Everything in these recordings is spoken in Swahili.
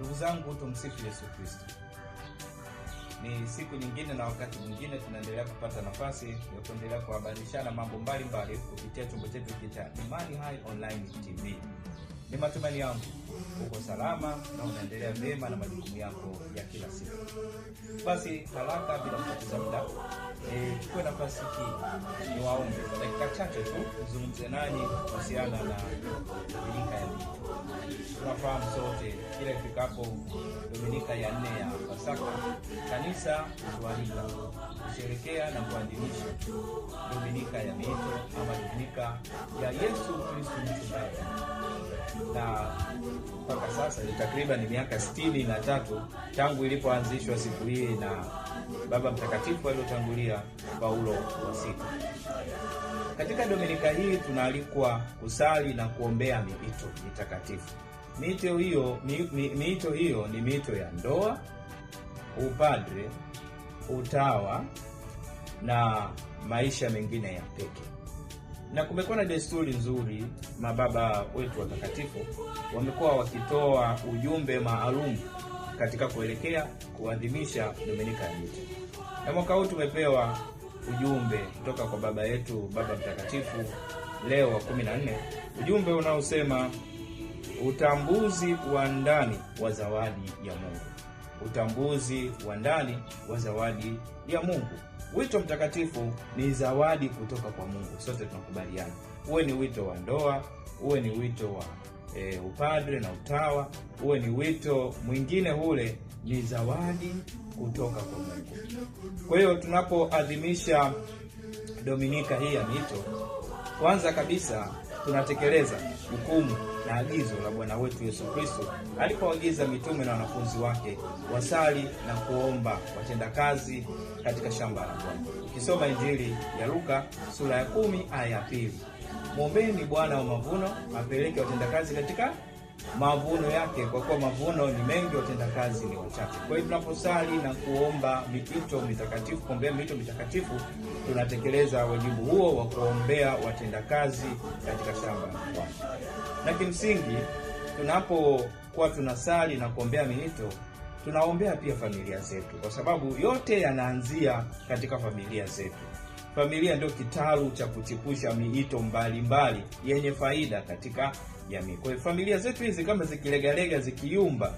Ndugu zangu, tumsifu Yesu Kristo. Ni siku nyingine na wakati mwingine tunaendelea kupata nafasi ya kuendelea kuhabarishana mambo mbalimbali kupitia chombo chetu cha Imani Hai Online TV. Ni matumaini yangu uko salama na unaendelea vyema na majukumu yako ya kila siku. Basi haraka bila kupoteza muda, chukua nafasi hii niwaombe kwa dakika chache tu nizungumze nanyi kuhusiana na Dominika ya Mito. Tunafahamu sote kila ifikapo Dominika ya 4 ya Pasaka, kanisa hualika kusherehekea na kuadhimisha Dominika ya Mito ama Dominika ya Yesu Kristo mchungaji. Na mpaka sasa ni takriban miaka 63 tangu ilipoanzishwa siku hii na Baba Mtakatifu aliyotangulia Paulo wa 6. Katika Dominika hii tunaalikwa kusali na kuombea miito mitakatifu. Miito hiyo ni miito ya ndoa, upadre, utawa na maisha mengine ya pekee. Na kumekuwa na desturi nzuri, mababa wetu watakatifu wamekuwa wakitoa ujumbe maalum katika kuelekea kuadhimisha Dominika ya Mito. Na mwaka huu tumepewa ujumbe kutoka kwa baba yetu, Baba Mtakatifu Leo wa 14, ujumbe unaosema utambuzi wa ndani wa zawadi ya Mungu. Utambuzi wa ndani wa zawadi ya Mungu. Wito mtakatifu ni zawadi kutoka kwa Mungu. Sote tunakubaliana. Uwe ni wito wa ndoa, uwe ni wito wa upadre na utawa, uwe ni wito mwingine ule, ni zawadi kutoka kwa Mungu. Kwa hiyo tunapoadhimisha Dominika hii ya Mito, kwanza kabisa tunatekeleza hukumu na agizo la Bwana wetu Yesu Kristo alipoagiza mitume na wanafunzi wake wasali na kuomba watendakazi katika shamba la Bwana. Ukisoma Injili ya Luka sura ya 10 aya ya 2, muombeeni Bwana wa mavuno apeleke watendakazi katika mavuno yake, kwa kuwa mavuno ni mengi, watendakazi ni wachache. Kwa hiyo tunaposali na kuomba miito mitakatifu, kuombea miito mitakatifu, tunatekeleza wajibu huo wa kuombea watendakazi katika shamba la Bwana. Na kimsingi tunapokuwa tunasali na kuombea miito, tunaombea pia familia zetu, kwa sababu yote yanaanzia katika familia zetu. Familia ndio kitalu cha kuchipusha miito mbalimbali yenye faida katika jamii. Kwa hiyo familia zetu hizi kama zikilegalega, zikiyumba,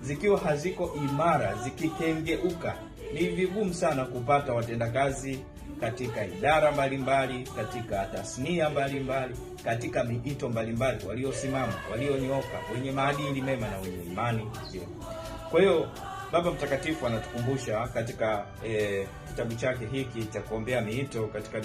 zikiwa haziko imara, zikikengeuka, ni vigumu sana kupata watendakazi katika idara mbalimbali, katika tasnia mbalimbali, katika miito mbalimbali, waliosimama, walionyooka, wenye maadili mema na wenye imani njema. Kwa hiyo Baba Mtakatifu anatukumbusha katika kitabu chake hiki cha kuombea miito katika